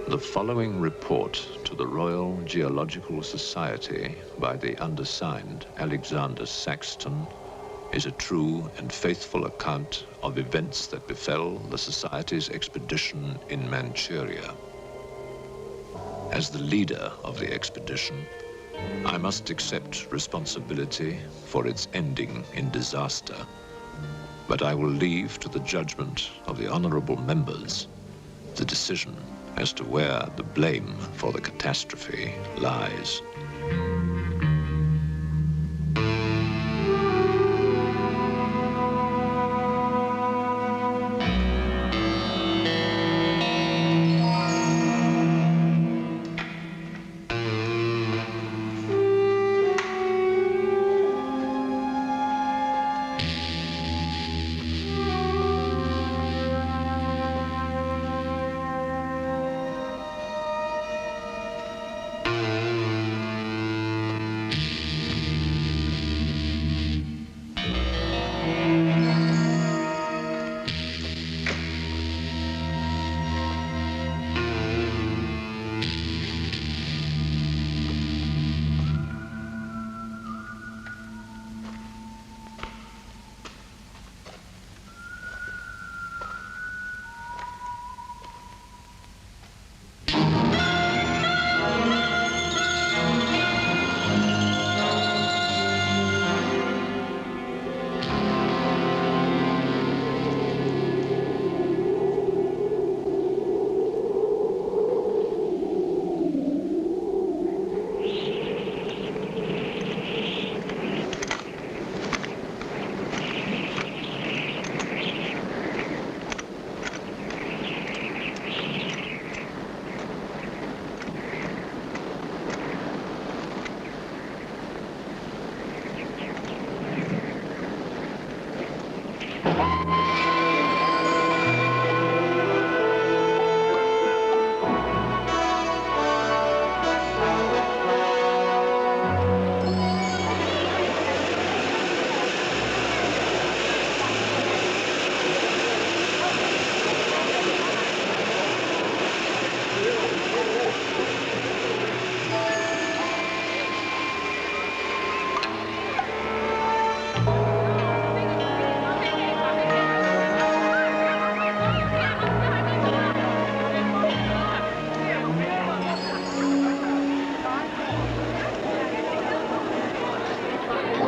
The following report to the Royal Geological Society by the undersigned Alexander Saxton is a true and faithful account of events that befell the Society's expedition in Manchúria. As the leader of the expedition, I must accept responsibility for its ending in disaster, but I will leave to the judgment of the honorable members the decision as to where the blame for the catastrophe lies.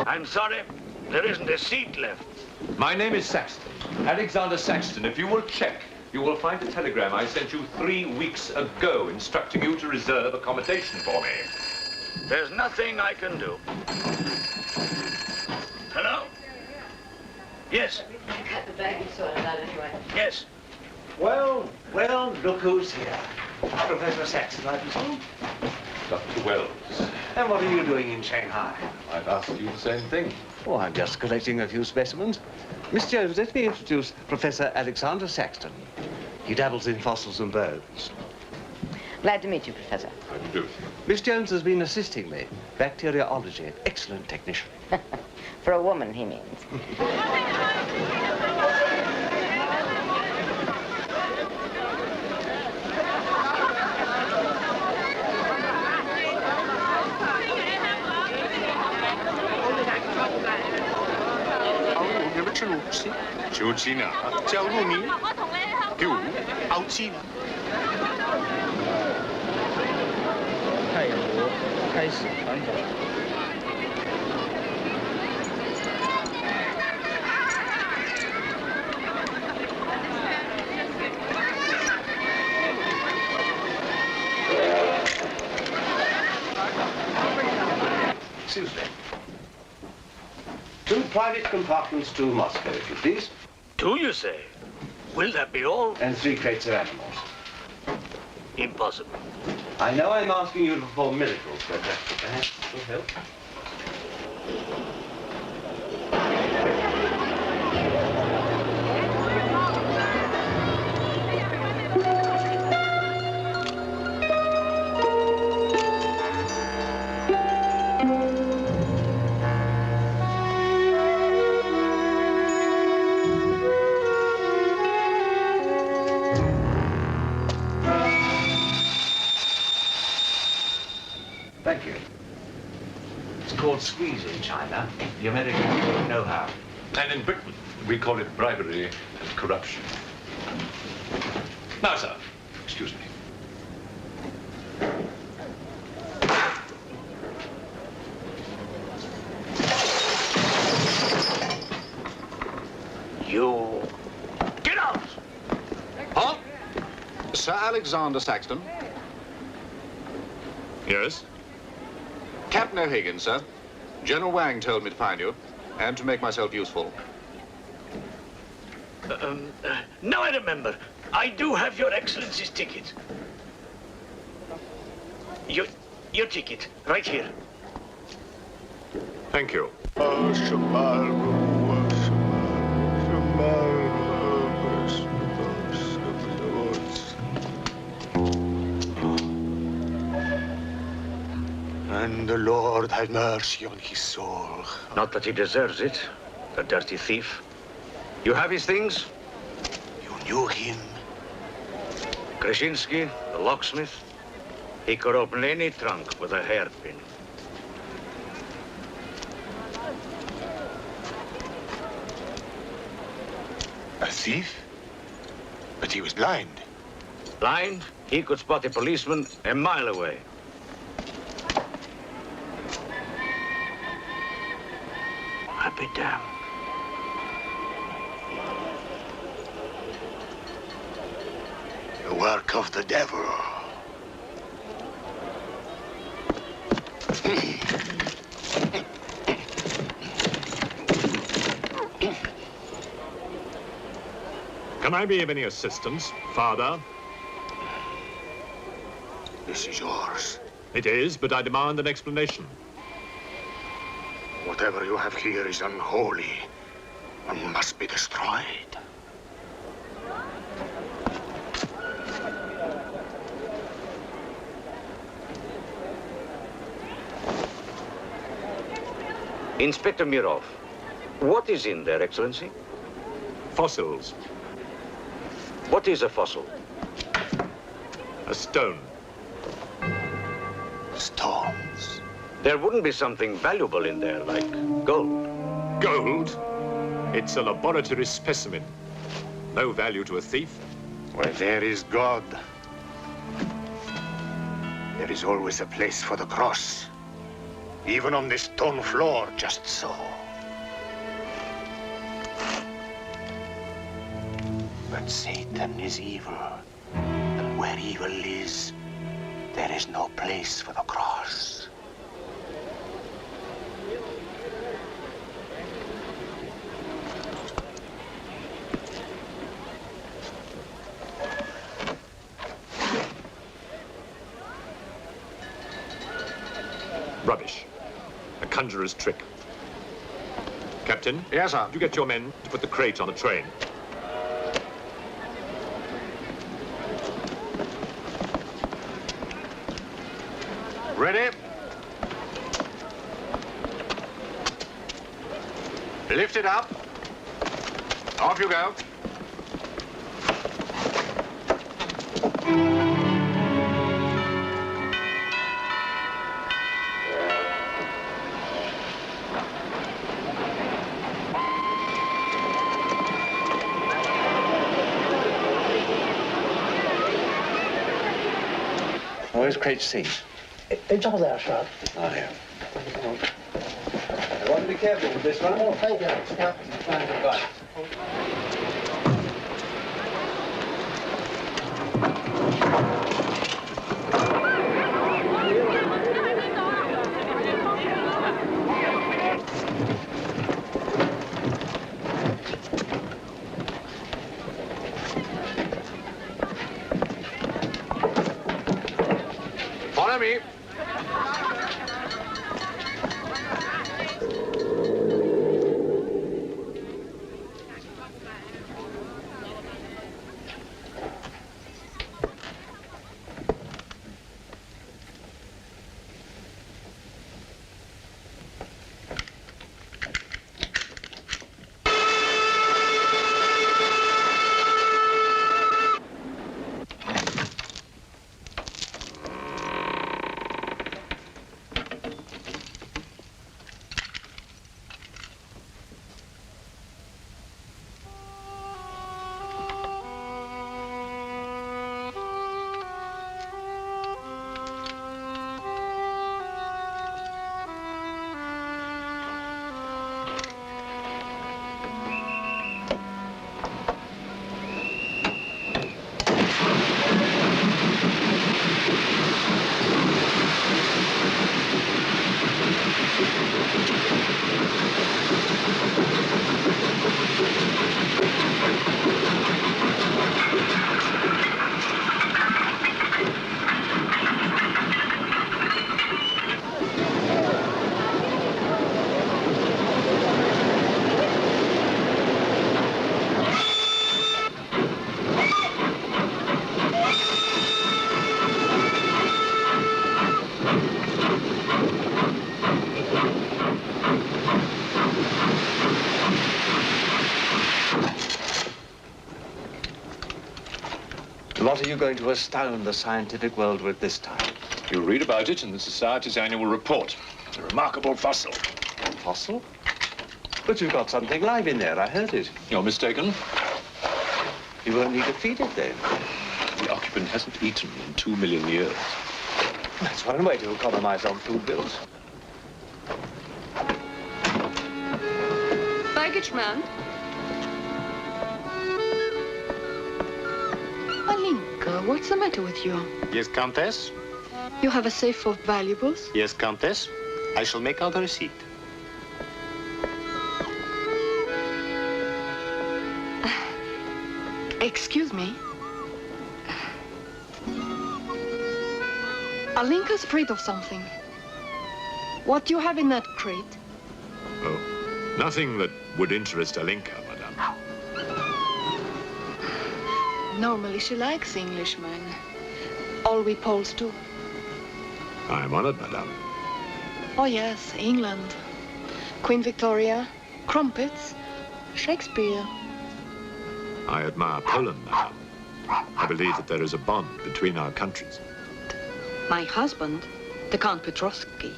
I'm sorry, there isn't a seat left. My name is Saxton, Alexander Saxton. If you will check, you will find a telegram I sent you 3 weeks ago instructing you to reserve accommodation for me. There's nothing I can do. Hello? Yes. Cut the bag, you sorted that anyway. Yes. Well, look who's here. Professor Saxton, I presume? Dr. Wells. And what are you doing in Shanghai? I've asked you the same thing. Oh, I'm just collecting a few specimens. Miss Jones, let me introduce Professor Alexander Saxton. He dabbles in fossils and bones. Glad to meet you, Professor. How do you do? Miss Jones has been assisting me. Bacteriology, excellent technician. For a woman, he means. Excuse me. 2 private compartments to Moscow, if you please. 2, you say? Will that be all? And 3 crates of animals. Impossible. I know I'm asking you to perform miracles, but perhaps it will help. Thank you. It's called squeeze in China. The Americans don't know how. And in Britain, we call it bribery and corruption. Now, sir, excuse me. You... Get out! Huh? Sir Alexander Saxton? Yes? Captain O'Hagan, sir. General Wang told me to find you, and to make myself useful. Now I remember. I do have your Excellency's ticket. Your ticket, right here. Thank you. And the Lord have mercy on his soul. Not that he deserves it, the dirty thief. You have his things? You knew him? Krasinski, the locksmith. He could open any trunk with a hairpin. A thief? But he was blind. Blind, he could spot a policeman a mile away. I'll be damned. The work of the devil. Can I be of any assistance, Father? This is yours. It is, but I demand an explanation. Whatever you have here is unholy and must be destroyed. Inspector Mirov, what is in there, Excellency? Fossils. What is a fossil? A stone. Stones. There wouldn't be something valuable in there, like gold. Gold? It's a laboratory specimen. No value to a thief. Where there is God, there is always a place for the cross. Even on this stone floor, just so. But Satan is evil. And where evil is, there is no place for the cross. Rubbish. A conjurer's trick. Captain? Yes, sir. Would you get your men to put the crate on the train? Ready? Lift it up. Off you go. Where's crate C? 照这样说。 Oh, here. I want to be careful with this one. Oh, thank you. Yeah. Follow me. What are you going to astound the scientific world with this time? You'll read about it in the Society's annual report. It's a remarkable fossil. Fossil? But you've got something live in there, I heard it. You're mistaken. You won't need to feed it then. The occupant hasn't eaten in 2 million years. That's one way to economize on food bills. Baggage man. Alinka, what's the matter with you? Yes, Countess? You have a safe of valuables? Yes, Countess. I shall make out a receipt. Excuse me. Alinka's afraid of something. What do you have in that crate? Oh, nothing that would interest Alinka, madame. Normally she likes Englishmen. All we Poles do. I am honored, madame. Oh yes, England. Queen Victoria, crumpets, Shakespeare. I admire Poland, madame. I believe that there is a bond between our countries. My husband, the Count Petrovsky,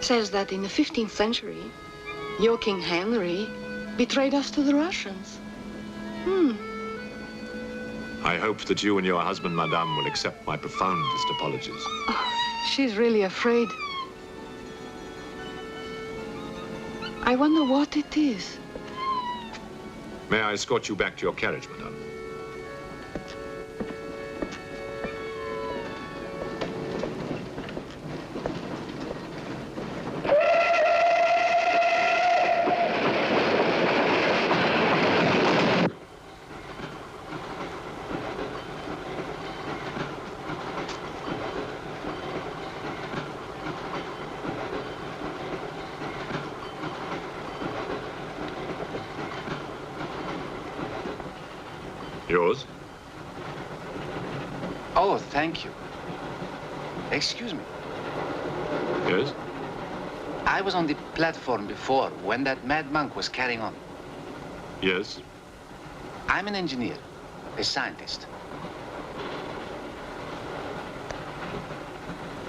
says that in the 15th century, your King Henry betrayed us to the Russians. I hope that you and your husband, madame, will accept my profoundest apologies. Oh, she's really afraid. I wonder what it is. May I escort you back to your carriage, madame? Yours? Oh, thank you. Excuse me. Yes? I was on the platform before when that mad monk was carrying on. Yes. I'm an engineer, a scientist.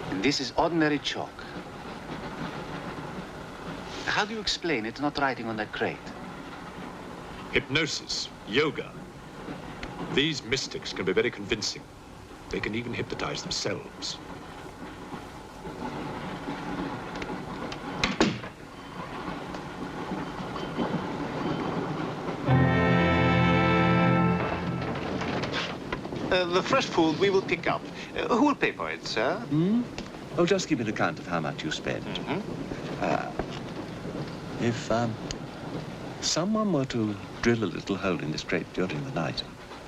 And this is ordinary chalk. How do you explain it's not writing on that crate? Hypnosis, yoga. These mystics can be very convincing. They can even hypnotize themselves. The fresh food we will pick up. Who will pay for it, sir? Oh, just give an account of how much you spend. If someone were to drill a little hole in this crate during the night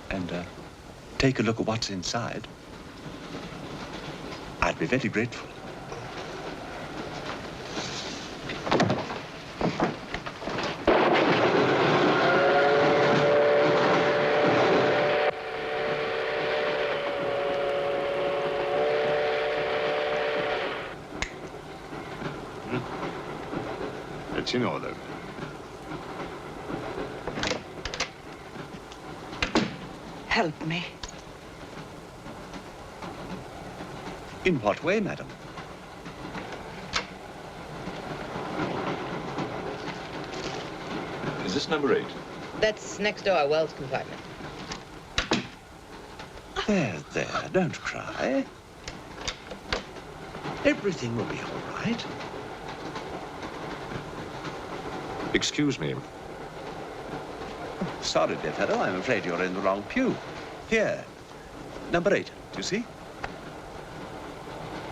and take a look at what's inside, I'd be very grateful. It's in order. Help me. In what way, madam? Is this number 8? That's next to our Wells compartment. There, don't cry. Everything will be all right. Excuse me. Sorry, dear fellow, I'm afraid you're in the wrong pew. Here, number 8, do you see?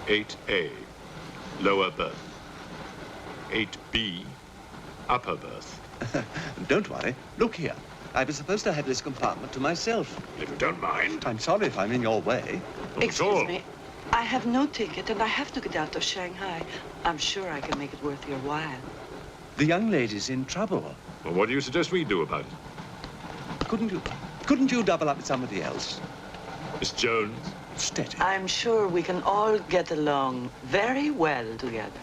8A, lower berth. 8B, upper berth. Don't worry. Look here. I was supposed to have this compartment to myself. If you don't mind. I'm sorry if I'm in your way. Excuse me. I have no ticket and I have to get out of Shanghai. I'm sure I can make it worth your while. The young lady's in trouble. Well, what do you suggest we do about it? Couldn't you double up with somebody else? Miss Jones? Steady. I'm sure we can all get along very well together.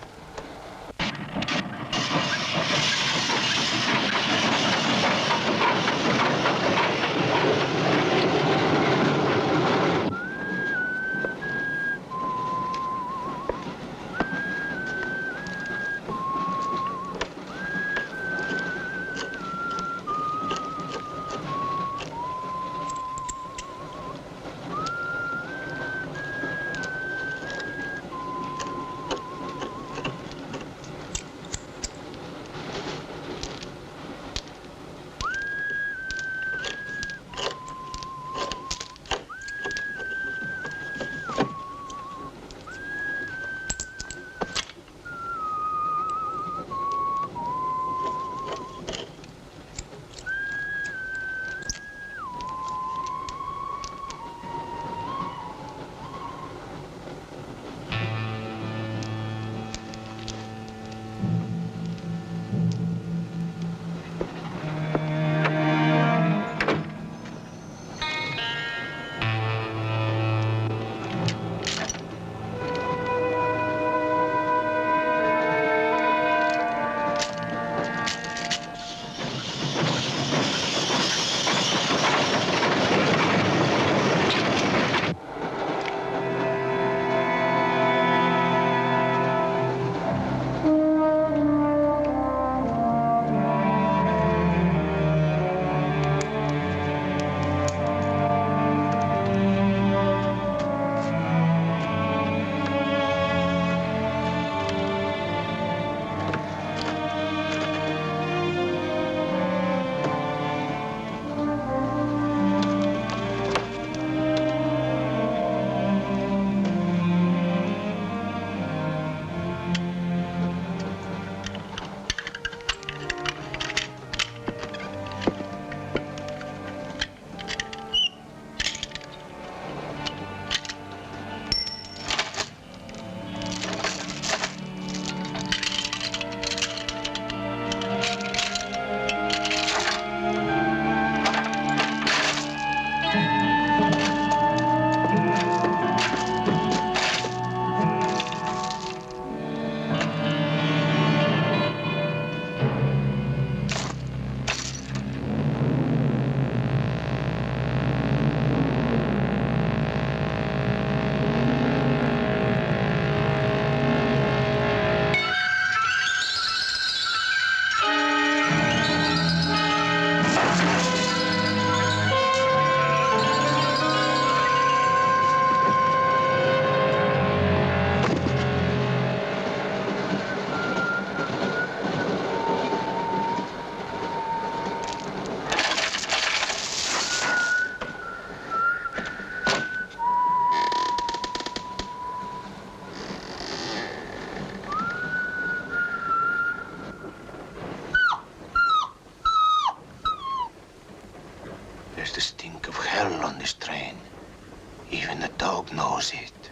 was it?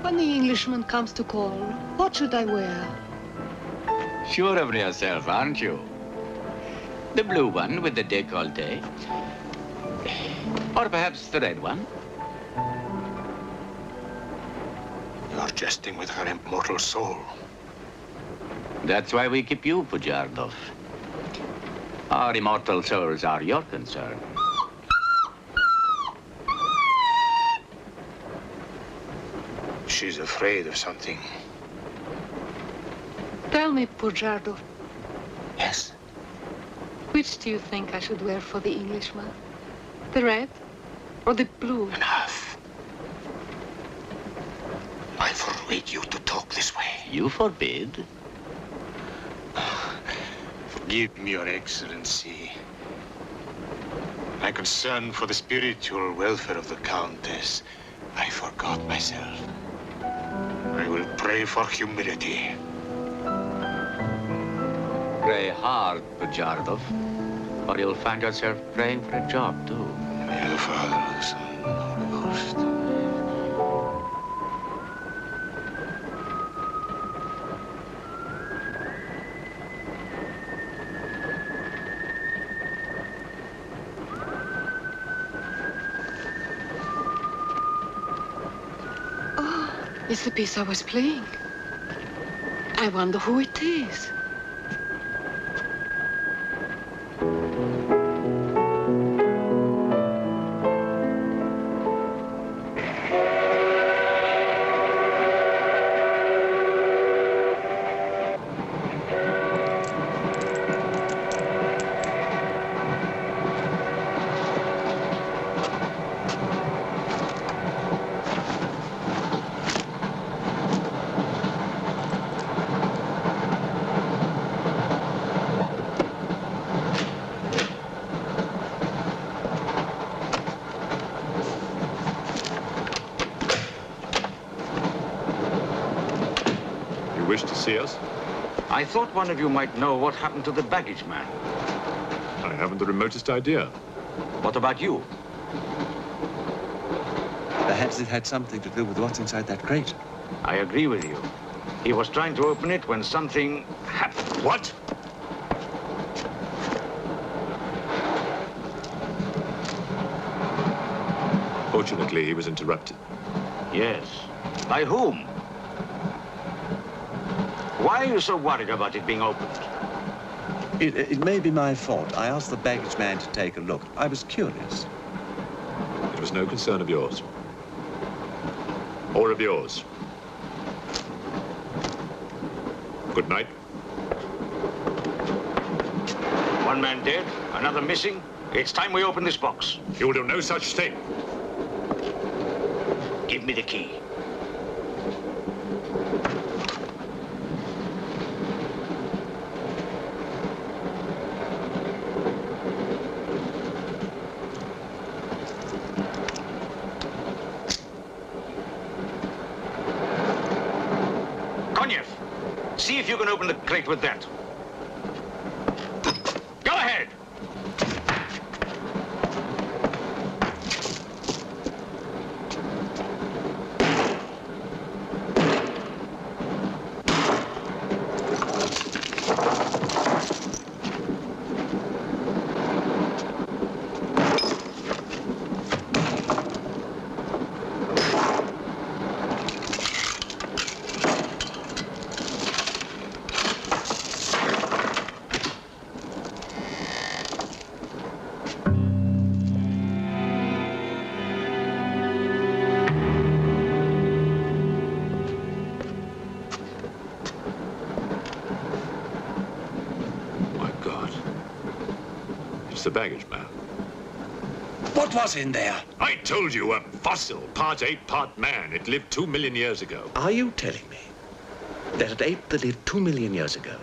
When the Englishman comes to call, what should I wear? Sure of yourself, aren't you? The blue one with the décolleté. Or perhaps the red one. You're jesting with her immortal soul. That's why we keep you, Pujardov. Our immortal souls are your concern. She's afraid of something. Tell me, Pujardov, Yes? which do you think I should wear for the Englishman? The red or the blue? Enough. I forbid you to talk this way. You forbid? Forgive me, Your Excellency. My concern for the spiritual welfare of the Countess, I forgot myself. I will pray for humility. Pray hard, Pujardov, or you'll find yourself praying for a job, too. In the name of the Father, the Son, and the Holy Ghost. It's the piece I was playing. I wonder who it is. Wish to see us? I thought one of you might know what happened to the baggage man. I haven't the remotest idea. What about you? Perhaps it had something to do with what's inside that crate. I agree with you. He was trying to open it when something happened. What? Fortunately, he was interrupted. Yes. By whom? Why are you so worried about it being opened? It may be my fault. I asked the baggage man to take a look. I was curious. It was no concern of yours. Or of yours. Good night. One man dead, another missing. It's time we open this box. You will do no such thing. Give me the key. See if you can open the crate with that. Go ahead! It's the baggage man. What was in there? I told you, a fossil, part ape, part man. It lived 2 million years ago. Are you telling me that an ape that lived 2 million years ago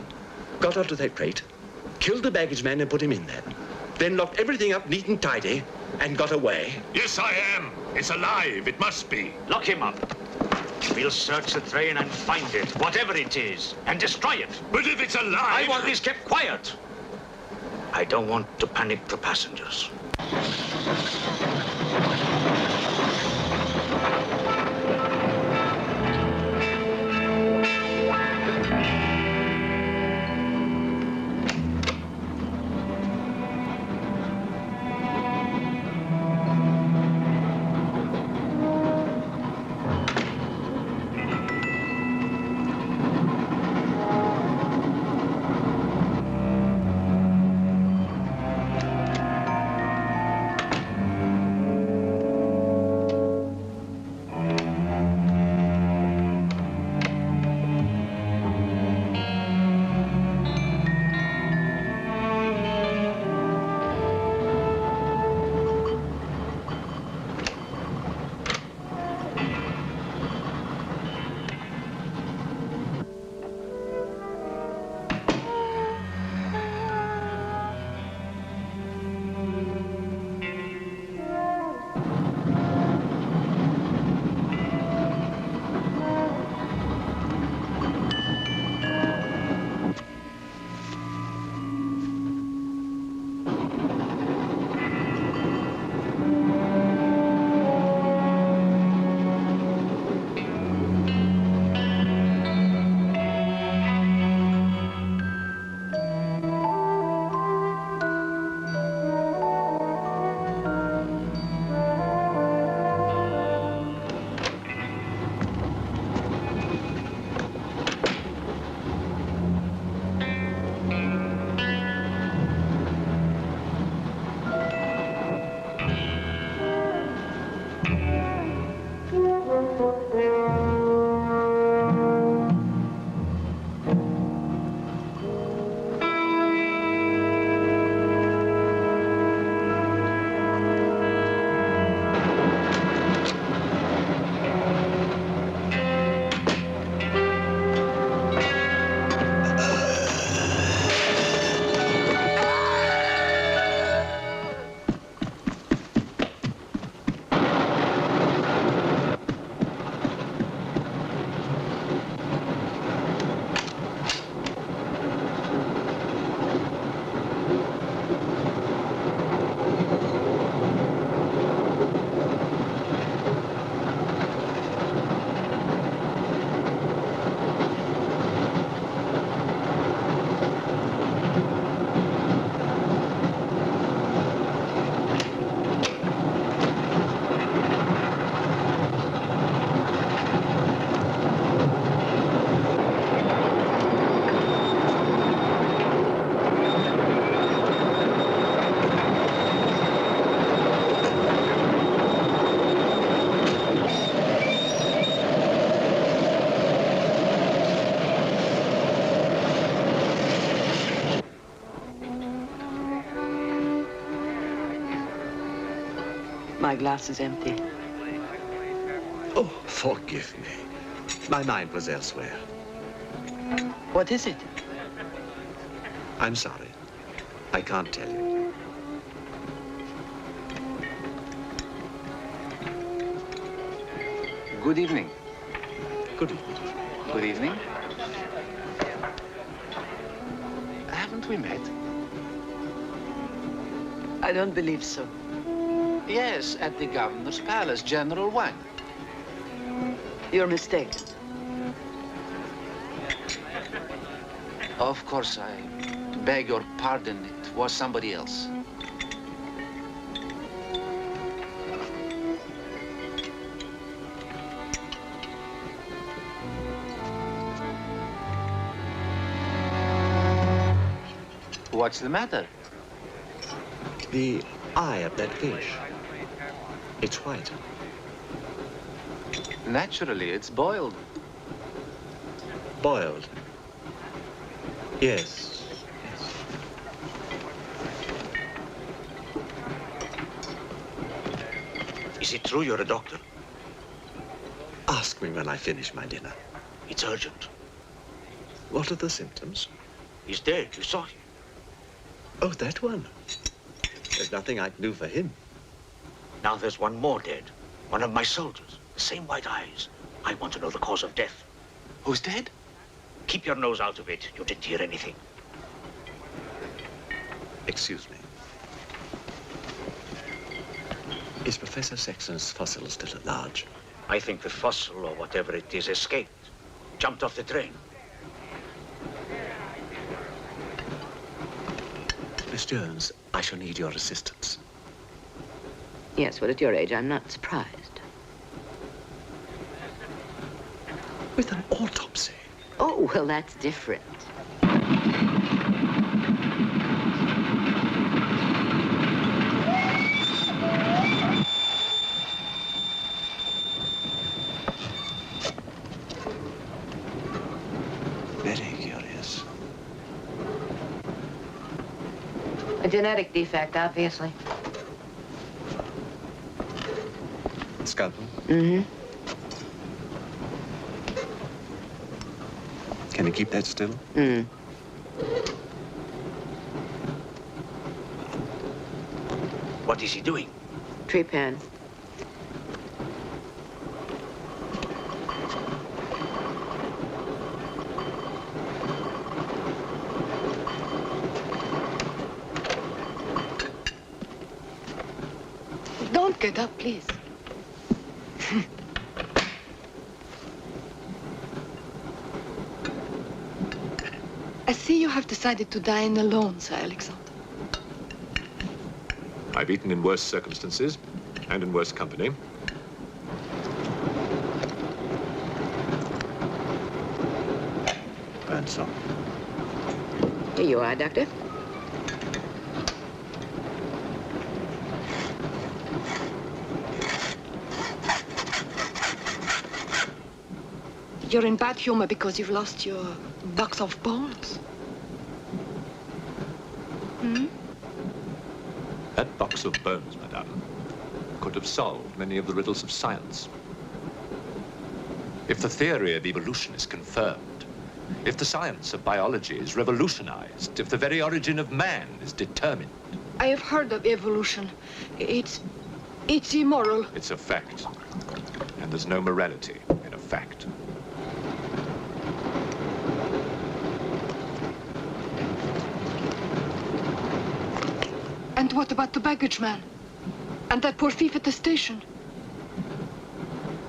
got onto that crate, killed the baggage man and put him in there, then locked everything up neat and tidy and got away? Yes, I am. It's alive. It must be. Lock him up. We'll search the train and find it, whatever it is, and destroy it. But if it's alive... I want this kept quiet. I don't want to panic the passengers. My glass is empty. Oh, forgive me. My mind was elsewhere. What is it? I'm sorry. I can't tell you. Good evening. Good evening. Good evening. Haven't we met? I don't believe so. Yes, at the governor's palace, General Wang. You're mistaken. Of course, I beg your pardon. It was somebody else. What's the matter? The eye of that fish. It's white. Naturally, it's boiled. Boiled. Yes. Is it true you're a doctor? Ask me when I finish my dinner. It's urgent. What are the symptoms? He's dead. You saw him. Oh, that one. There's nothing I can do for him. Now there's one more dead. One of my soldiers. The same white eyes. I want to know the cause of death. Who's dead? Keep your nose out of it. You didn't hear anything. Excuse me. Is Professor Saxton's fossil still at large? I think the fossil, or whatever it is, escaped. Jumped off the train. Miss Jones, I shall need your assistance. Yes, well, at your age, I'm not surprised. With an autopsy? Oh, well, that's different. Very curious. A genetic defect, obviously. Scalpel? Mm-hmm. Can you keep that still? Mm. What is he doing? Tree pan. Don't get up, please. I see you have decided to dine alone, Sir Alexander. I've eaten in worse circumstances and in worse company. Burn some. Here you are, Doctor. You're in bad humor because you've lost your box of bones. Hmm? That box of bones, madame, could have solved many of the riddles of science. If the theory of evolution is confirmed, if the science of biology is revolutionized, if the very origin of man is determined. I have heard of evolution. It's immoral. It's a fact. And there's no morality in a fact. And what about the baggage man? And that poor thief at the station?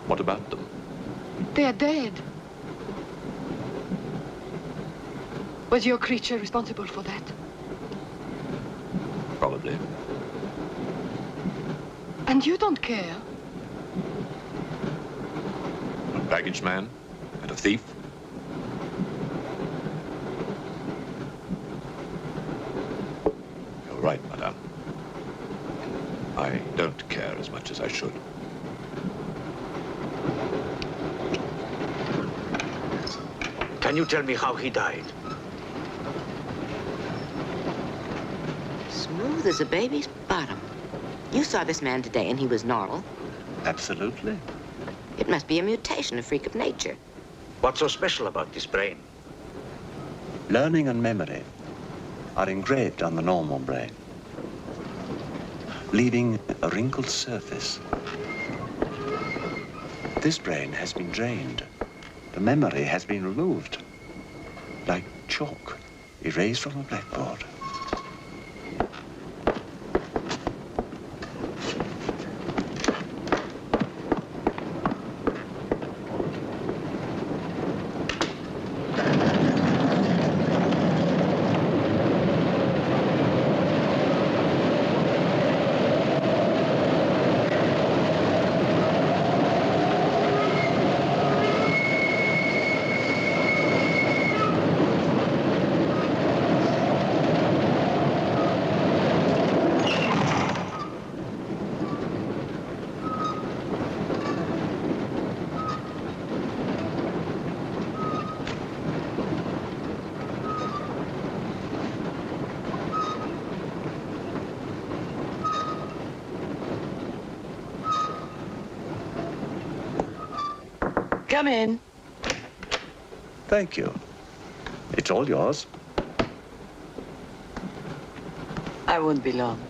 What about them? They are dead. Was your creature responsible for that? Probably. And you don't care? A baggage man and a thief? You're right, madame. I don't care as much as I should. Can you tell me how he died? Smooth as a baby's bottom. You saw this man today and he was normal. Absolutely. It must be a mutation, a freak of nature. What's so special about this brain? Learning and memory are engraved on the normal brain, leaving a wrinkled surface. This brain has been drained. The memory has been removed, like chalk erased from a blackboard. Come in. Thank you. It's all yours. I won't be long.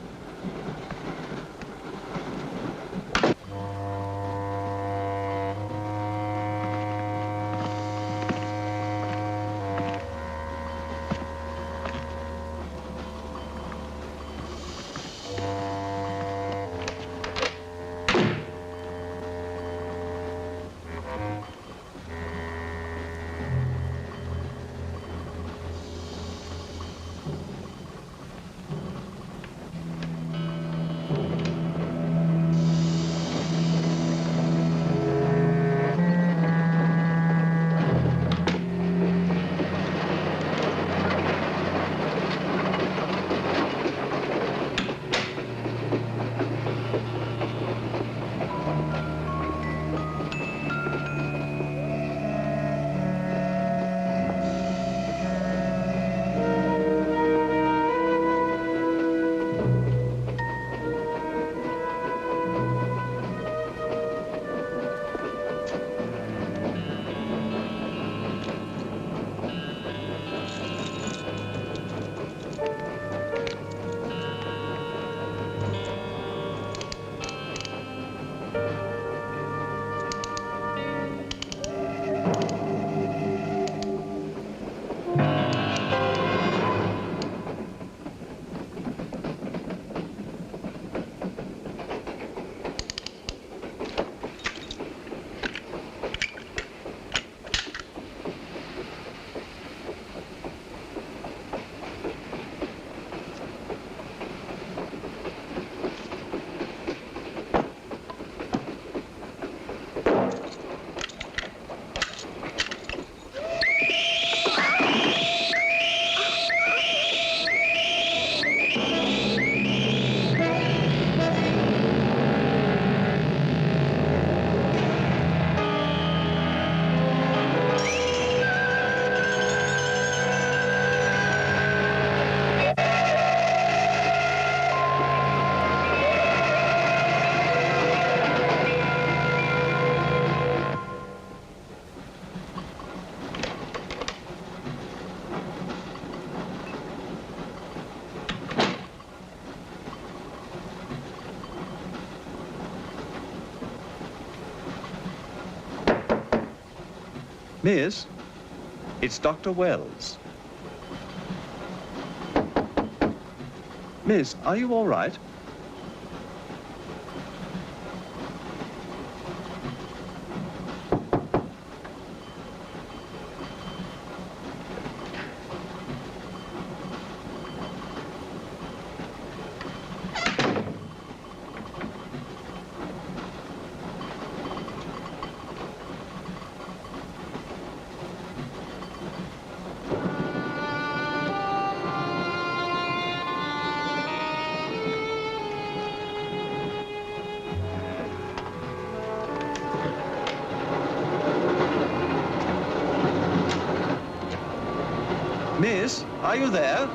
Miss, it's Dr. Wells. Miss, are you all right? Miss, are you there?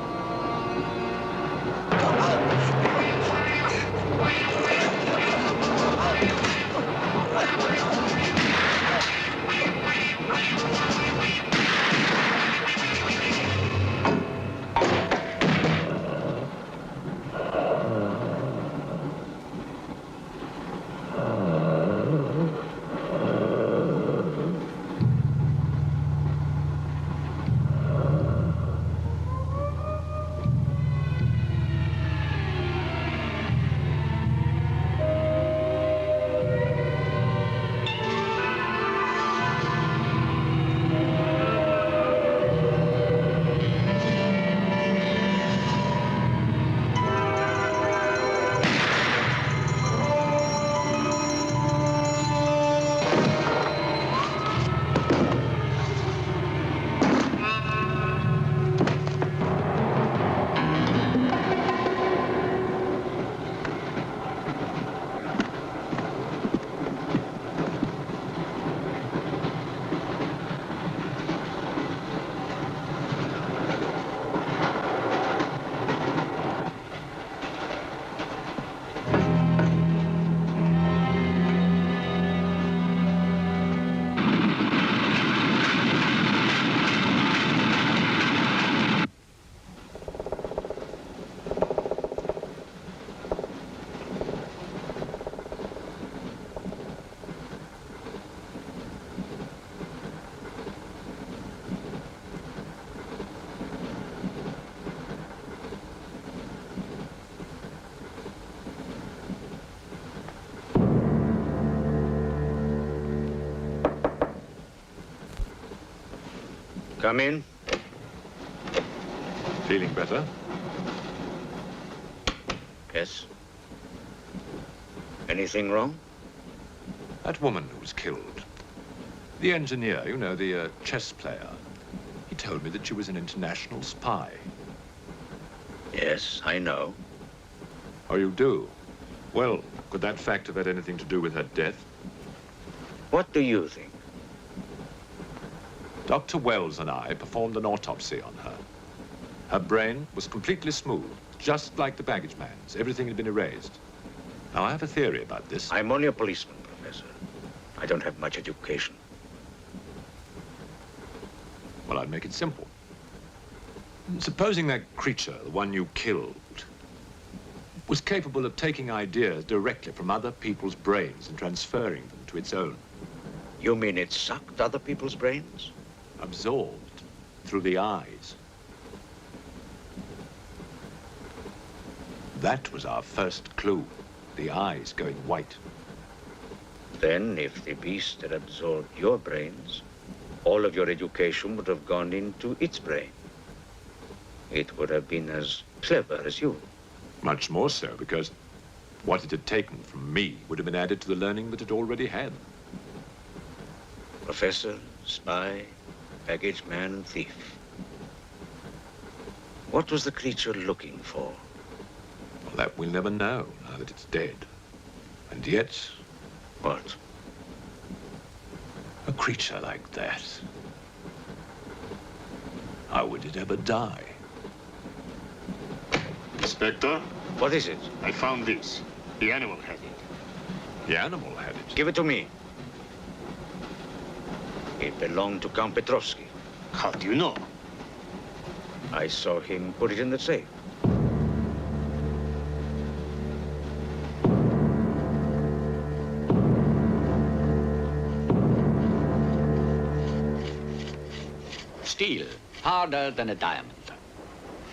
Come in. Feeling better? Yes. Anything wrong? That woman who was killed. The engineer, you know, the chess player. He told me that she was an international spy. Yes, I know. Oh, you do? Well, could that fact have had anything to do with her death? What do you think? Dr. Wells and I performed an autopsy on her. Her brain was completely smooth, just like the baggage man's. Everything had been erased. Now, I have a theory about this. I'm only a policeman, Professor. I don't have much education. Well, I'd make it simple. Supposing that creature, the one you killed, was capable of taking ideas directly from other people's brains and transferring them to its own. You mean it sucked other people's brains? Absorbed through the eyes. That was our first clue, the eyes going white. Then, if the beast had absorbed your brains, all of your education would have gone into its brain. It would have been as clever as you. Much more so, because what it had taken from me would have been added to the learning that it already had. Professor, spy, baggage man, and thief. What was the creature looking for? Well, that we'll never know, now that it's dead. And yet... What? A creature like that. How would it ever die? Inspector? What is it? I found this. The animal had it. The animal had it? Give it to me. It belonged to Count Petrovsky. How do you know? I saw him put it in the safe. steel, harder than a diamond.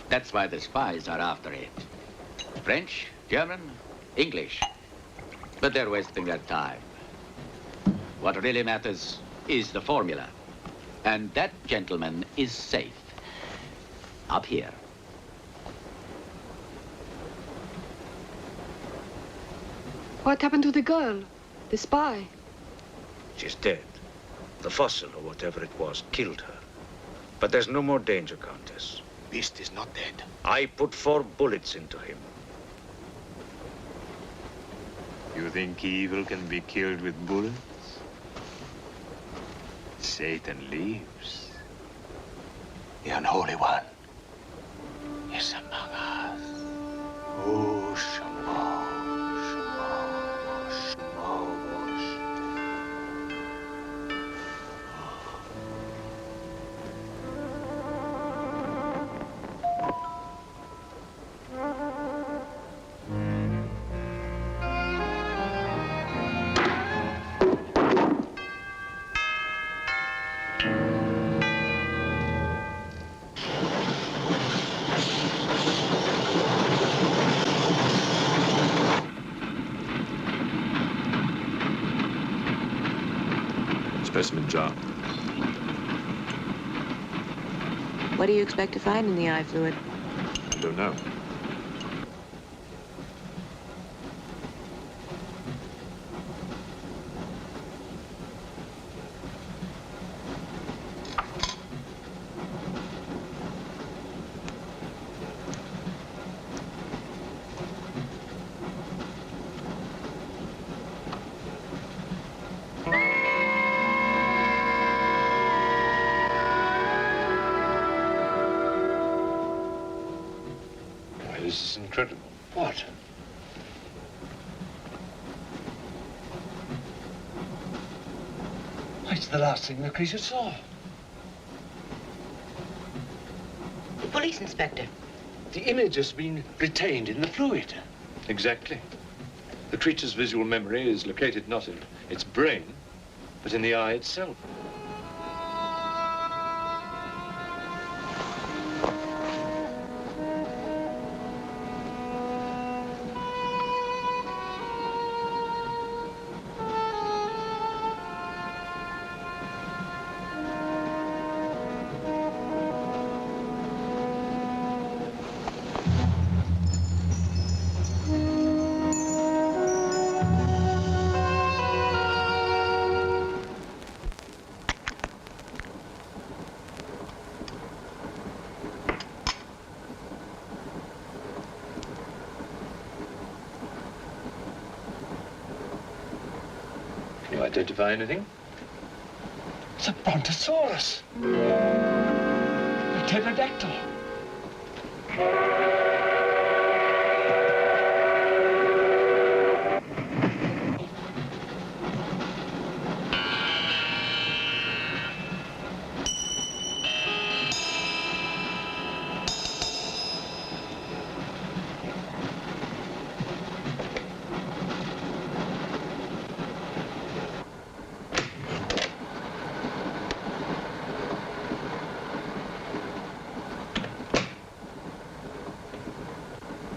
That's why the spies are after it. French, German, English. But they're wasting their time. What really matters is the formula. And that, gentleman, is safe. Up here. What happened to the girl? The spy? She's dead. The fossil, or whatever it was, killed her. But there's no more danger, Countess. Beast is not dead. I put 4 bullets into him. You think evil can be killed with bullets? Satan lives. The unholy one is among us. Oh, Shamo, Shamo, Specimen jar. What do you expect to find in the eye fluid? I don't know. This is incredible. What? It's the last thing the creature saw. The police inspector. The image has been retained in the fluid. Exactly. The creature's visual memory is located not in its brain, but in the eye itself. Can you identify anything? It's a brontosaurus. A pterodactyl.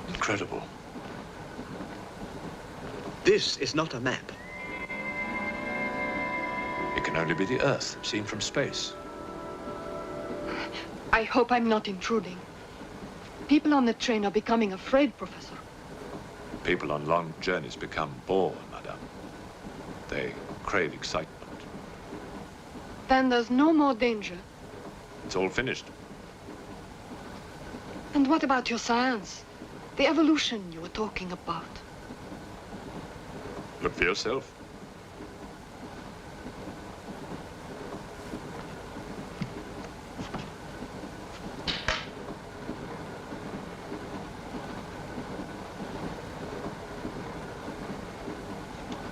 Incredible. This is not a map. It can only be the Earth, seen from space. I hope I'm not intruding. People on the train are becoming afraid, Professor. People on long journeys become bored, madame. They crave excitement. Then there's no more danger. It's all finished. And what about your science? The evolution you were talking about. Look for yourself.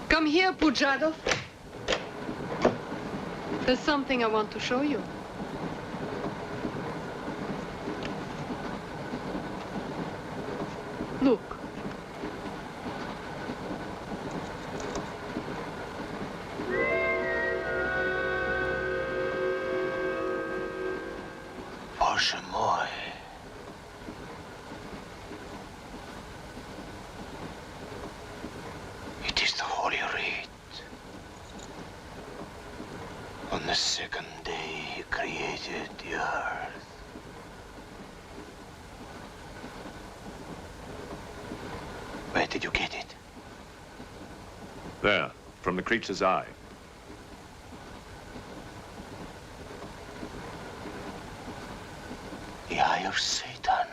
Come here, Pujado. There's something I want to show you. Look. Bosche moi. It is the Holy Rite. On the second day, he created the earth. Where did you get it? There, from the creature's eye. The eye of Satan.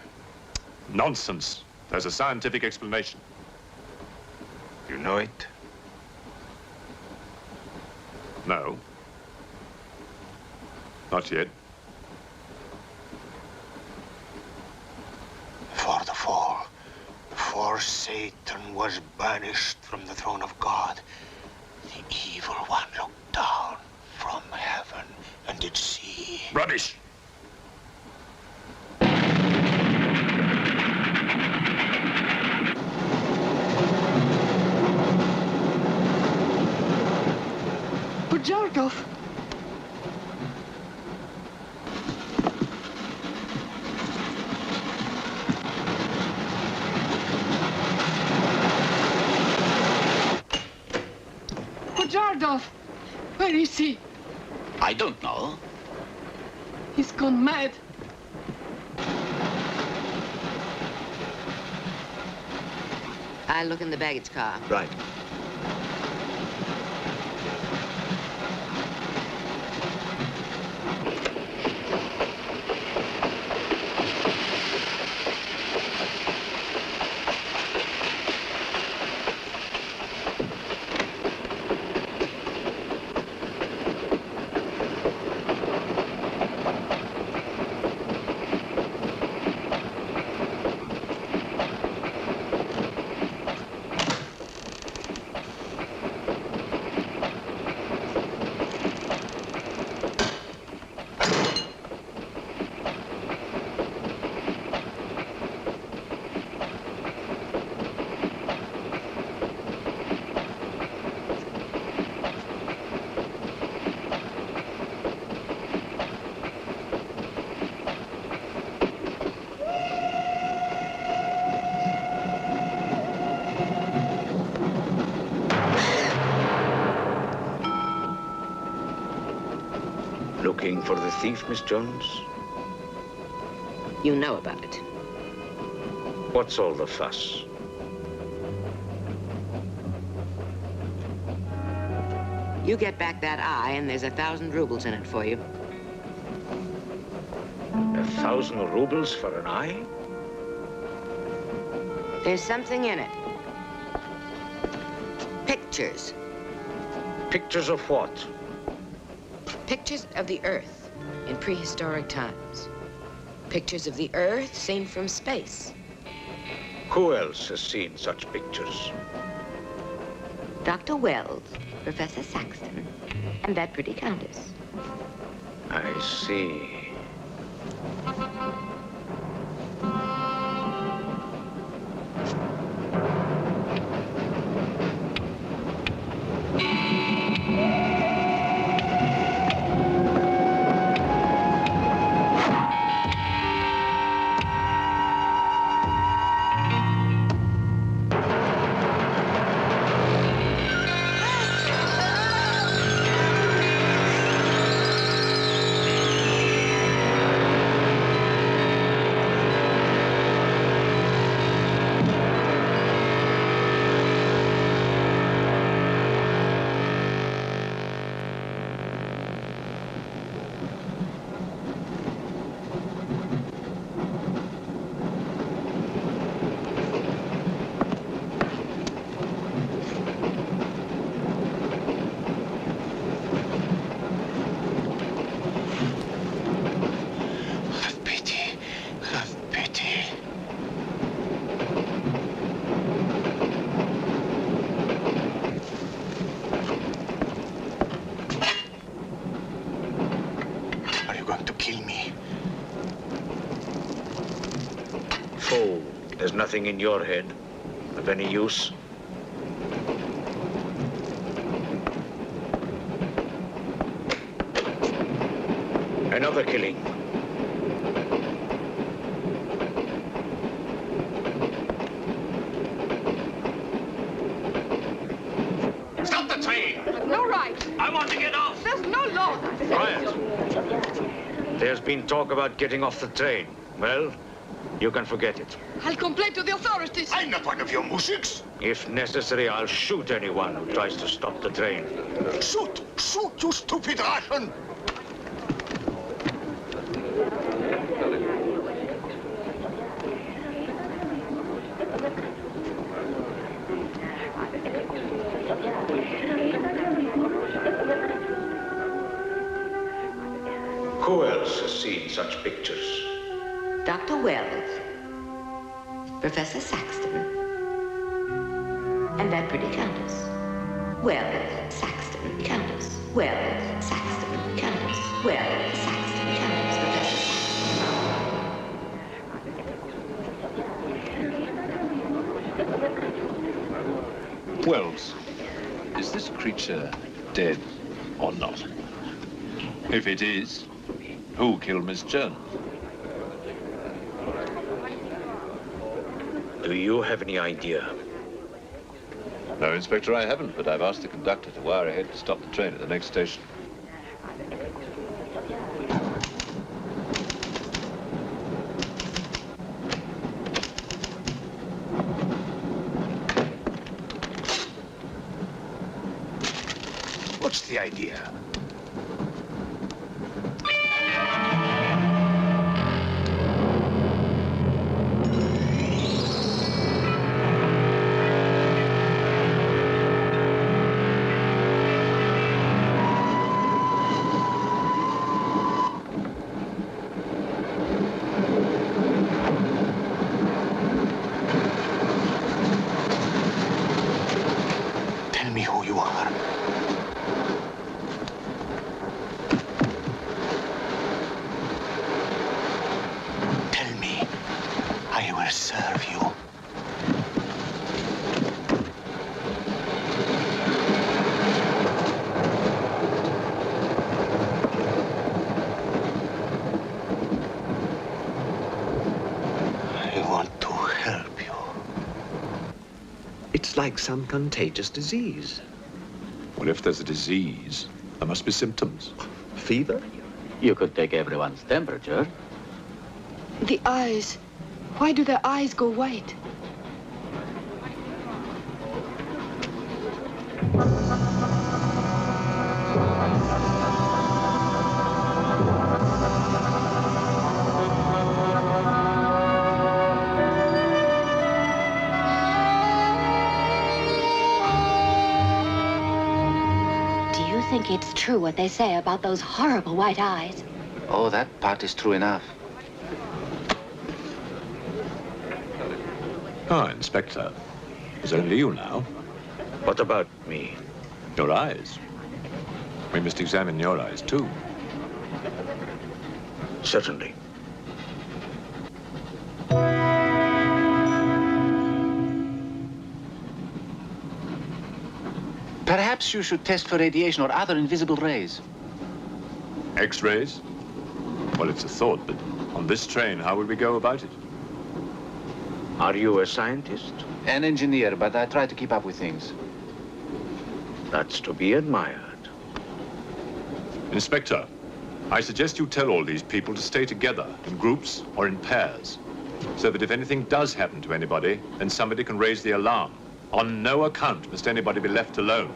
Nonsense. There's a scientific explanation. You know it? No. Not yet. For the fall, before Satan was banished from the throne of God, the evil one looked down from heaven and did see. Rubbish! Jarkov. Pojardov! Where is he? I don't know. He's gone mad. I'll look in the baggage car. Right. Looking for the thief, Miss Jones? You know about it. What's all the fuss? You get back that eye, and there's 1,000 rubles in it for you. 1,000 rubles for an eye? There's something in it. Pictures. Pictures of what? Pictures of the Earth in prehistoric times. Pictures of the Earth seen from space. Who else has seen such pictures? Dr. Wells, Professor Saxton, and that pretty countess. I see. There's nothing in your head of any use. Another killing. Quiet. There's been talk about getting off the train. Well, you can forget it. I'll complain to the authorities. I'm not one of your musics. If necessary, I'll shoot anyone who tries to stop the train. Shoot! Shoot, you stupid Russian! Who else has seen such pictures? Dr. Wells, Professor Saxton, and that pretty countess. Wells, Saxton, countess. Wells, Saxton, countess. Wells, Saxton, countess. Professor Saxton. Wells, is this creature dead or not? If it is, who killed Miss Jones? Do you have any idea? No, Inspector, I haven't, but I've asked the conductor to wire ahead to stop the train at the next station. What's the idea? Tell me who you are. Tell me, I will serve you. I want to help you. It's like some contagious disease. Well, if there's a disease, there must be symptoms. Fever? You could take everyone's temperature. The eyes. Why do their eyes go white? Do you think it's true what they say about those horrible white eyes? Oh, that part is true enough. Ah, Inspector. It's only you now. What about me? Your eyes. We must examine your eyes, too. Certainly. Perhaps you should test for radiation or other invisible rays. X-rays? Well, it's a thought, but on this train, how would we go about it? Are you a scientist? An engineer, but I try to keep up with things. That's to be admired. Inspector, I suggest you tell all these people to stay together in groups or in pairs, so that if anything does happen to anybody, then somebody can raise the alarm. On no account must anybody be left alone.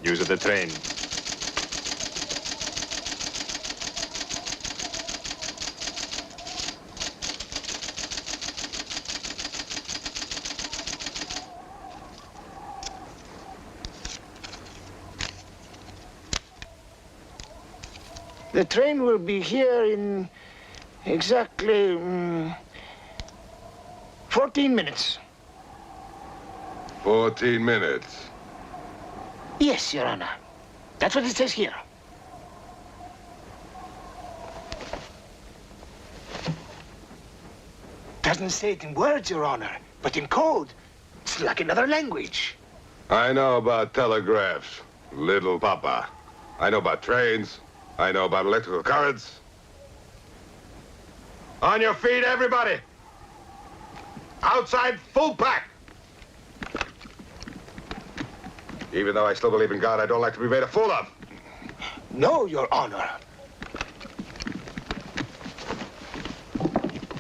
Use of the train. The train will be here in exactly 14 minutes. 14 minutes? Yes, Your Honor. That's what it says here. Doesn't say it in words, Your Honor, but in code. It's like another language. I know about telegraphs, little papa. I know about trains. I know about electrical currents. On your feet, everybody! Outside, full pack! Even though I still believe in God, I don't like to be made a fool of. No, Your Honor.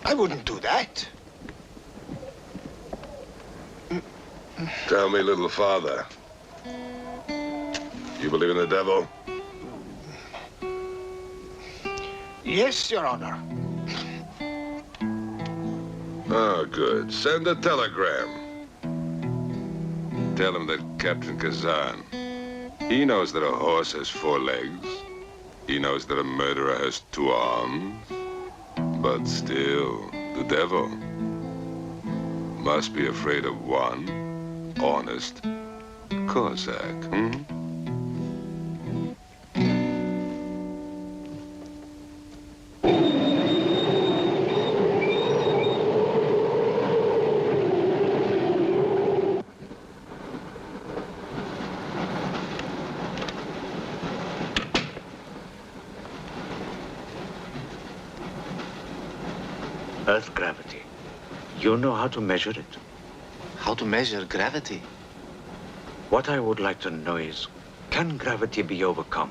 I wouldn't do that. Tell me, little father. You believe in the devil? Yes, Your Honor. Oh, good. Send a telegram. Tell him that Captain Kazan, he knows that a horse has 4 legs. He knows that a murderer has 2 arms. But still, the devil must be afraid of one honest Cossack, Earth gravity. You know how to measure it? How to measure gravity? What I would like to know is, can gravity be overcome?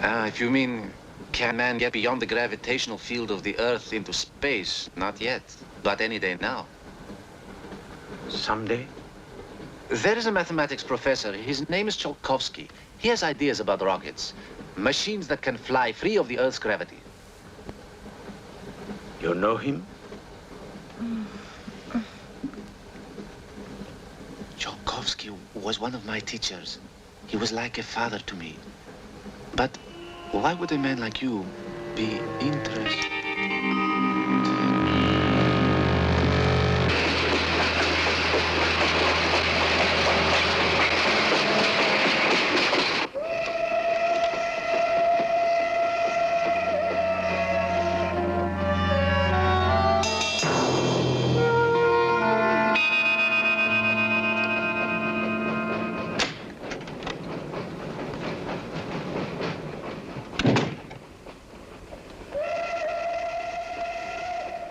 If you mean, can man get beyond the gravitational field of the Earth into space? Not yet, but any day now. Someday? There is a mathematics professor. His name is Tsiolkovsky. He has ideas about rockets. Machines that can fly free of the Earth's gravity. You know him? Tsiolkovsky was one of my teachers. He was like a father to me. But why would a man like you be interested?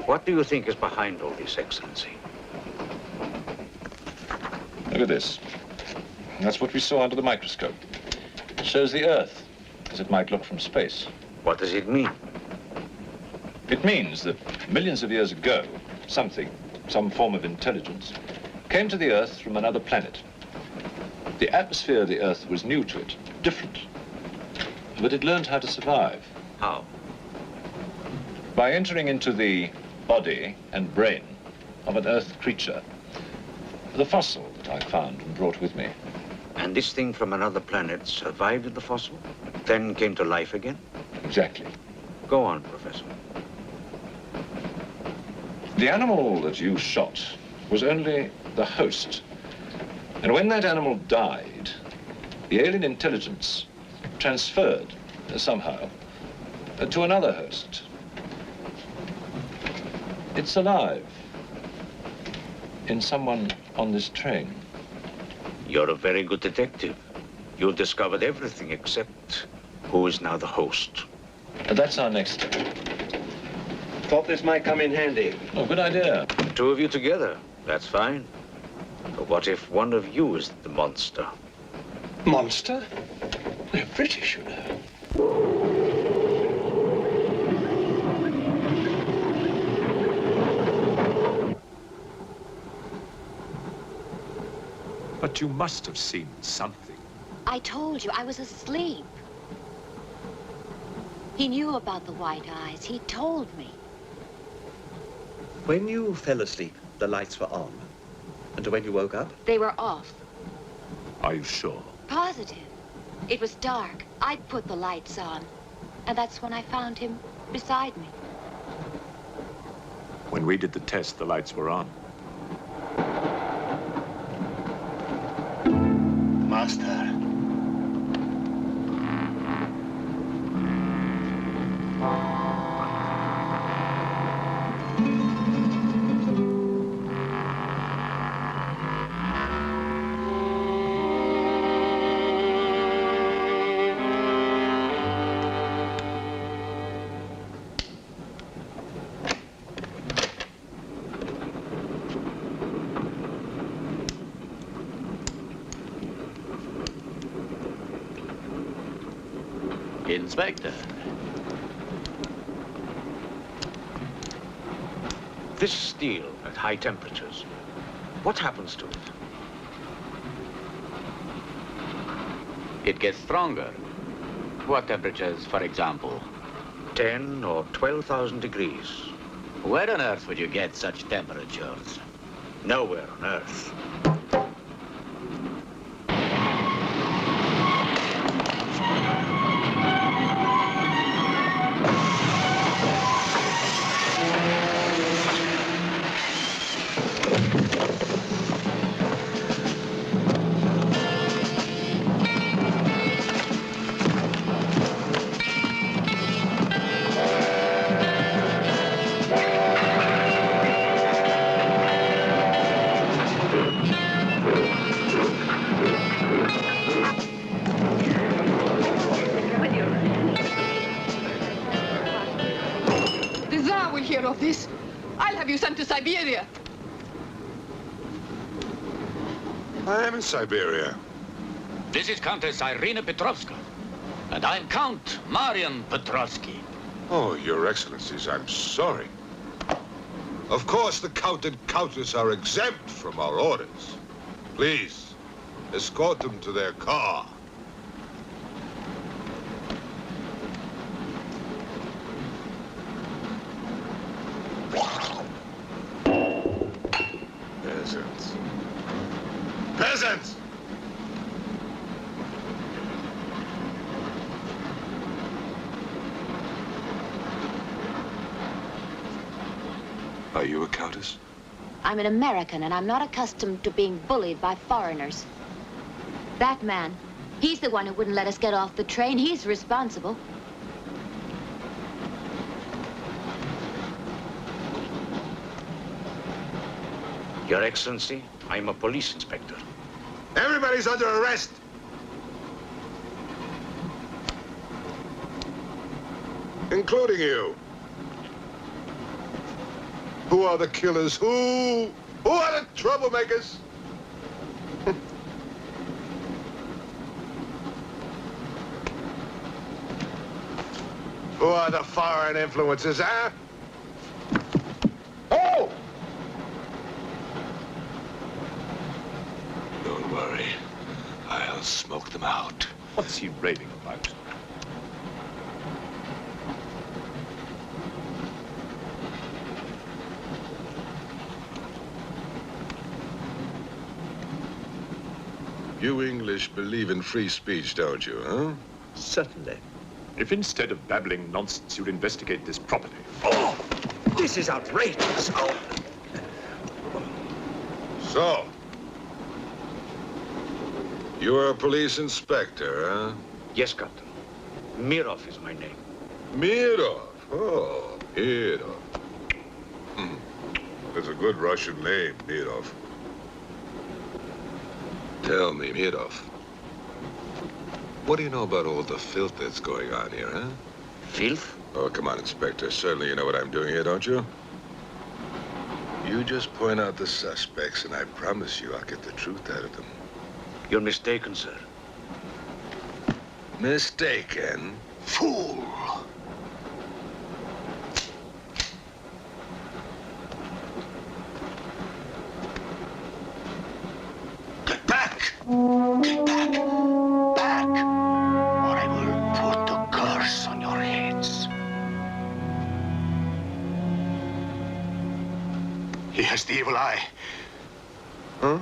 What do you think is behind all this, Excellency? Look at this. That's what we saw under the microscope. It shows the Earth as it might look from space. What does it mean? It means that millions of years ago, something, some form of intelligence, came to the Earth from another planet. The atmosphere of the Earth was new to it, different. But it learned how to survive. How? By entering into the body and brain of an Earth creature. The fossil that I found and brought with me. And this thing from another planet survived in the fossil, then came to life again? Exactly. Go on, Professor. The animal that you shot was only the host. And when that animal died, the alien intelligence transferred somehow to another host. It's alive in someone on this train. You're a very good detective. You've discovered everything except who is now the host. That's our next step. Thought this might come in handy. Oh, good idea. 2 of you together, that's fine. But what if one of you is the monster? Monster? They're British, you know. But you must have seen something. I told you I was asleep. He knew about the white eyes. He told me. When you fell asleep, the lights were on. And when you woke up? They were off. Are you sure? Positive. It was dark. I'd put the lights on, and that's when I found him beside me. When we did the test, the lights were on. Master. Inspector. This steel at high temperatures, what happens to it? It gets stronger. What temperatures, for example? 10 or 12,000 degrees. Where on earth would you get such temperatures? Nowhere on earth. Of this, I'll have you sent to Siberia. I am in Siberia. This is Countess Irina Petrovska, and I'm Count Marian Petrovsky. Oh, Your Excellencies, I'm sorry. Of course, the Count and Countess are exempt from our orders. Please, escort them to their car. Peasants. Peasants! Are you a countess? I'm an American, and I'm not accustomed to being bullied by foreigners. That man, he's the one who wouldn't let us get off the train. He's responsible. Your Excellency, I'm a police inspector. Everybody's under arrest! Including you. Who are the killers? Who are the troublemakers? Who are the foreign influences, huh? Oh! Don't worry. I'll smoke them out. What's he raving about? You English believe in free speech, don't you, huh? Certainly. If instead of babbling nonsense, you'd investigate this properly. Oh! This is outrageous! Oh! So, you are a police inspector, huh? Yes, Captain. Mirov is my name. Mirov? Oh, Mirov. That's a good Russian name, Mirov. Tell me, Mirov, what do you know about all the filth that's going on here, huh? Filth? Oh, come on, Inspector. Certainly you know what I'm doing here, don't you? You just point out the suspects, and I promise you I'll get the truth out of them. You're mistaken, sir. Mistaken? Fool! Get back! Get back! Back! Or I will put a curse on your heads. He has the evil eye. Huh?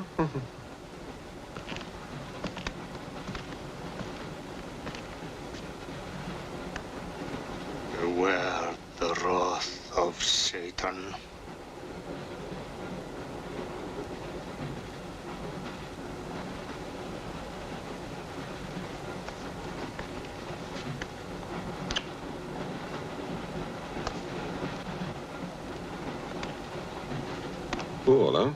Beware the wrath of Satan. Cool, huh?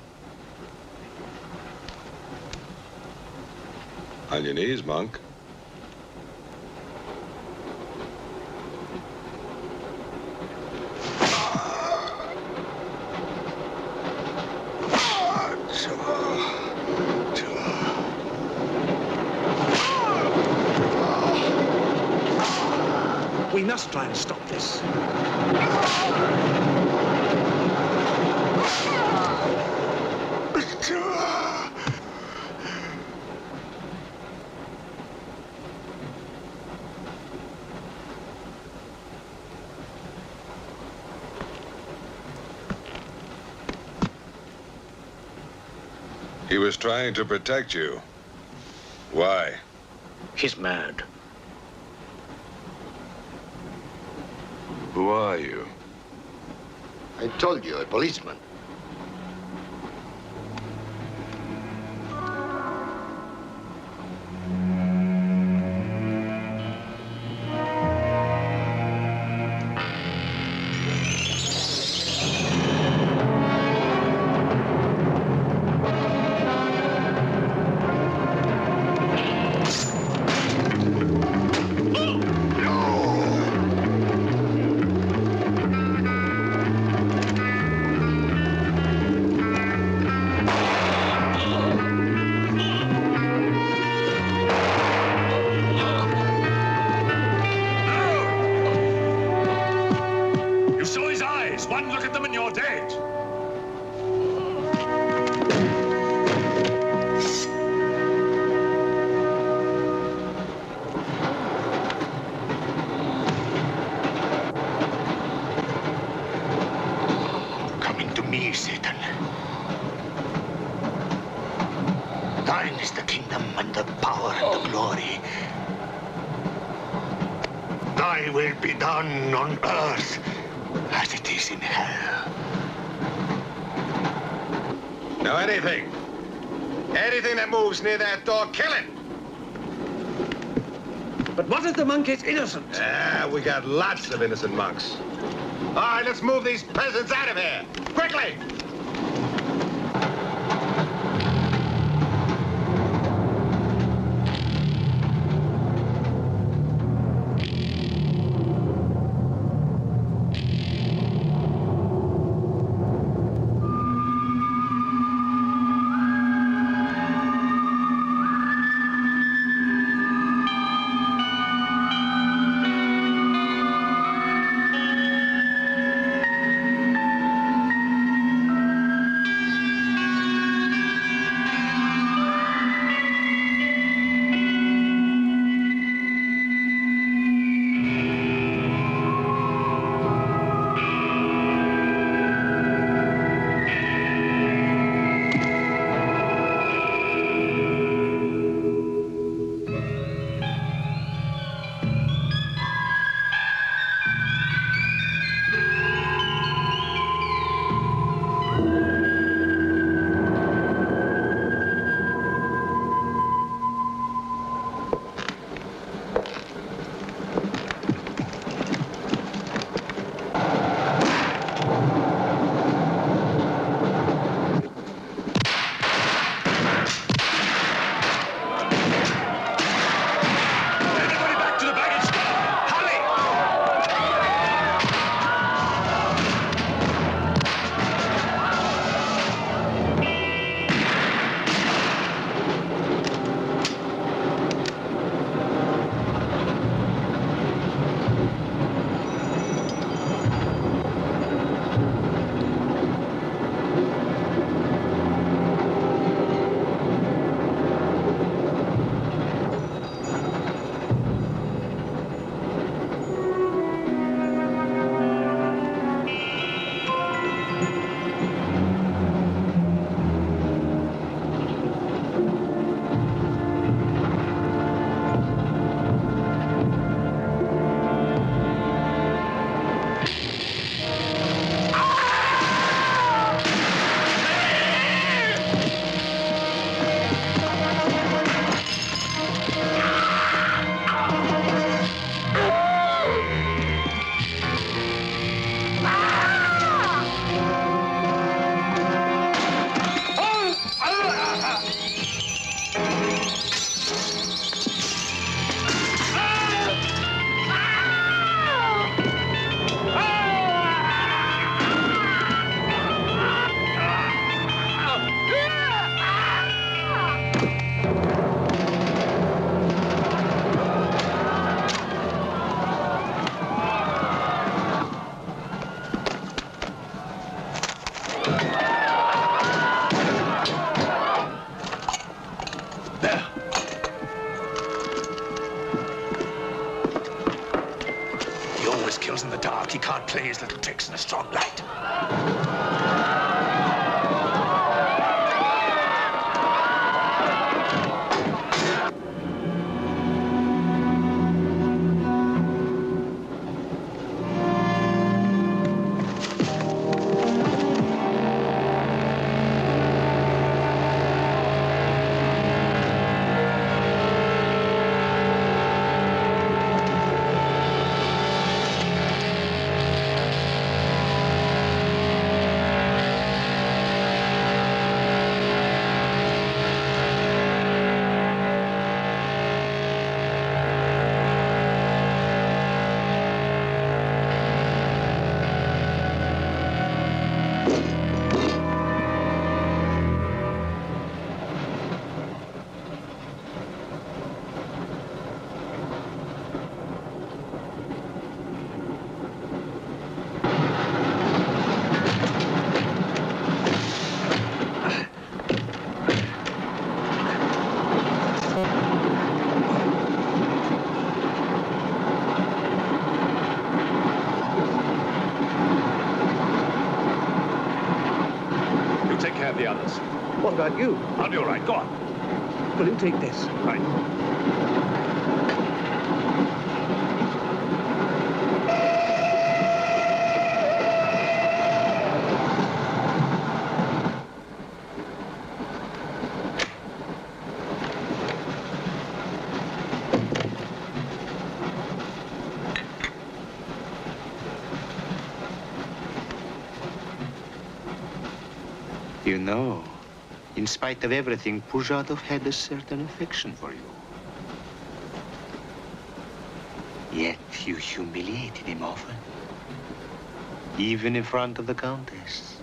On your knees, monk. We must try and stop this. He was trying to protect you. Why? He's mad. Who are you? I told you, a policeman. Anything that moves near that door, kill it! But what if the monk is innocent? Ah, we got lots of innocent monks. All right, let's move these peasants out of here. Quickly! kills in the dark. He can't play his little tricks in a strong light. The others. What about you? I'll be all right. Go on. Will you take this? Right. You know, in spite of everything, Pujatov had a certain affection for you. Yet you humiliated him often, even in front of the Countess.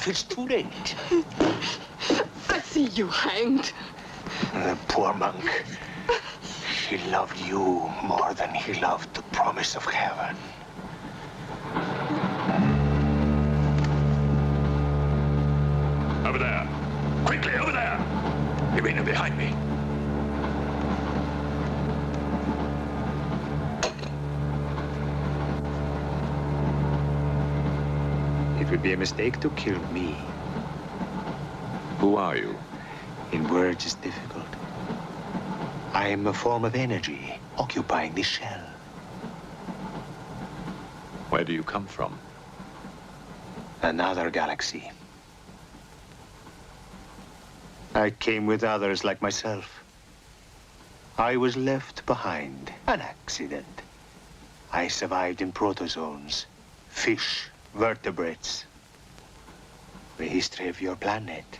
It's too late. I see you hanged. The poor monk. He loved you more than he loved the promise of heaven. Over there. Quickly, over there. Irina, behind me. It would be a mistake to kill me. Who are you? In words, it's difficult. I am a form of energy occupying this shell. Where do you come from? Another galaxy. I came with others like myself. I was left behind. An accident. I survived in protozoans, fish, vertebrates. The history of your planet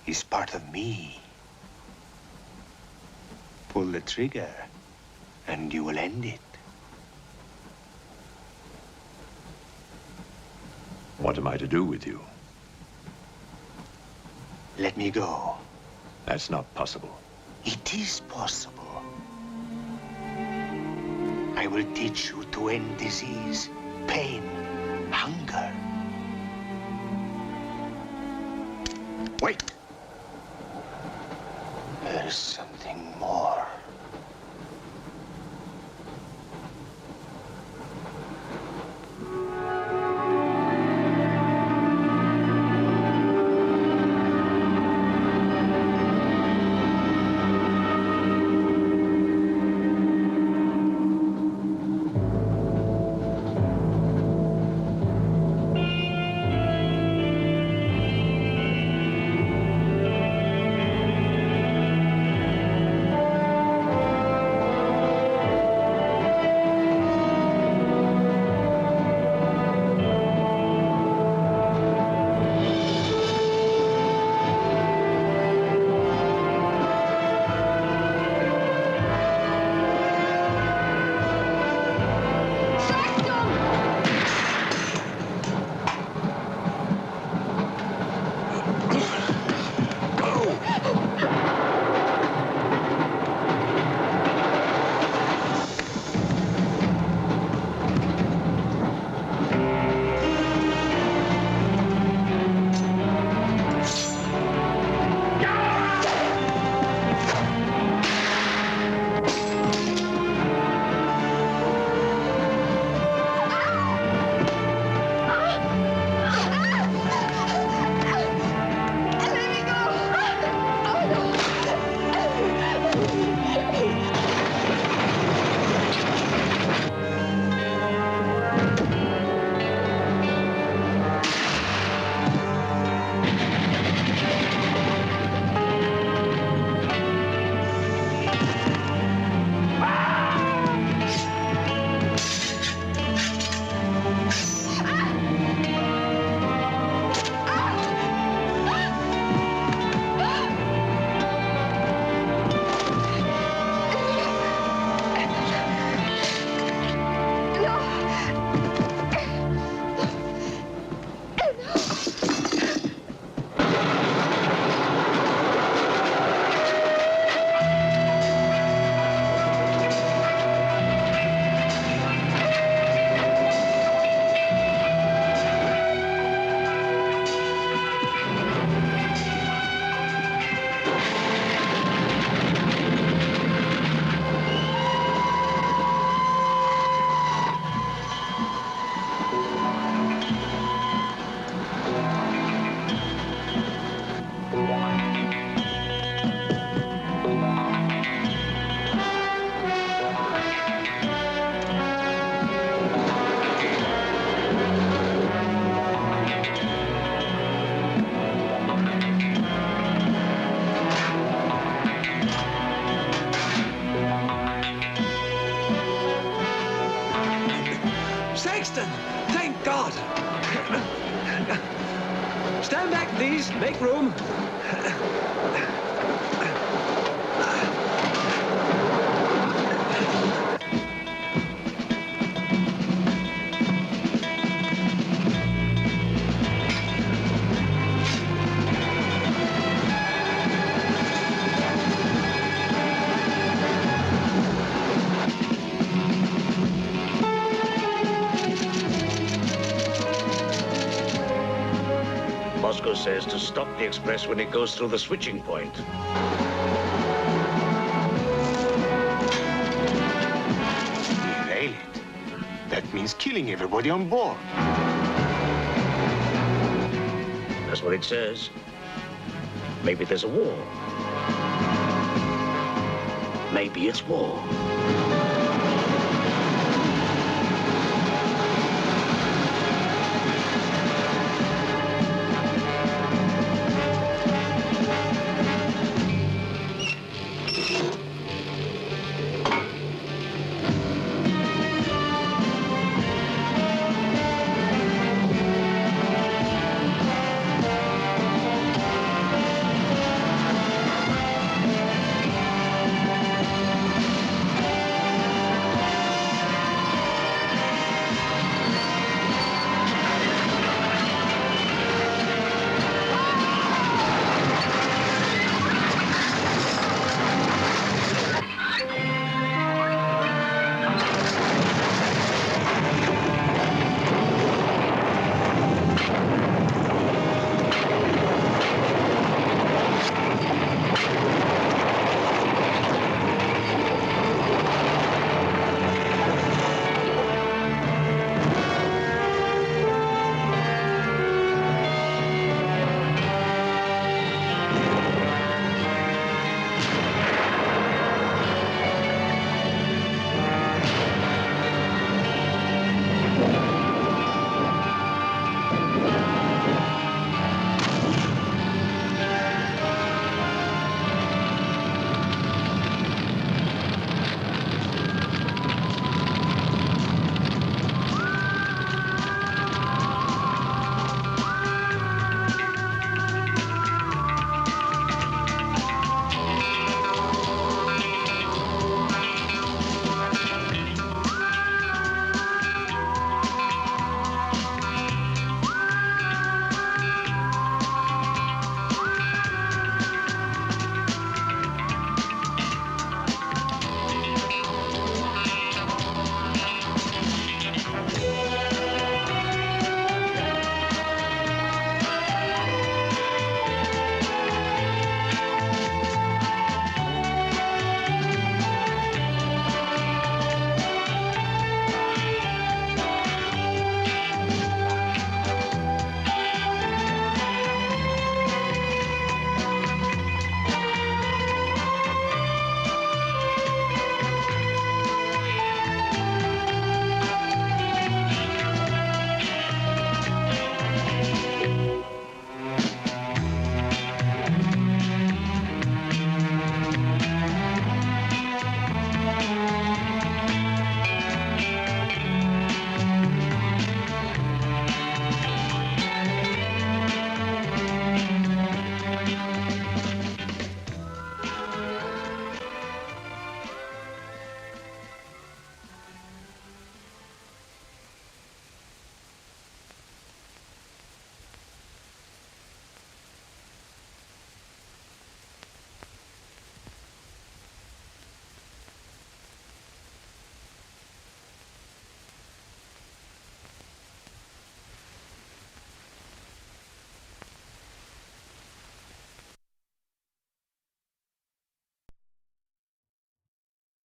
is part of me. Pull the trigger, and you will end it. What am I to do with you? Let me go. That's not possible. It is possible. I will teach you to end disease, pain, hunger. Wait. There is something more. Saxton! Thank God! Stand back, please. Make room. Says to stop the Express when it goes through the switching point. Derail it. That means killing everybody on board. That's what it says. Maybe there's a war. Maybe it's war.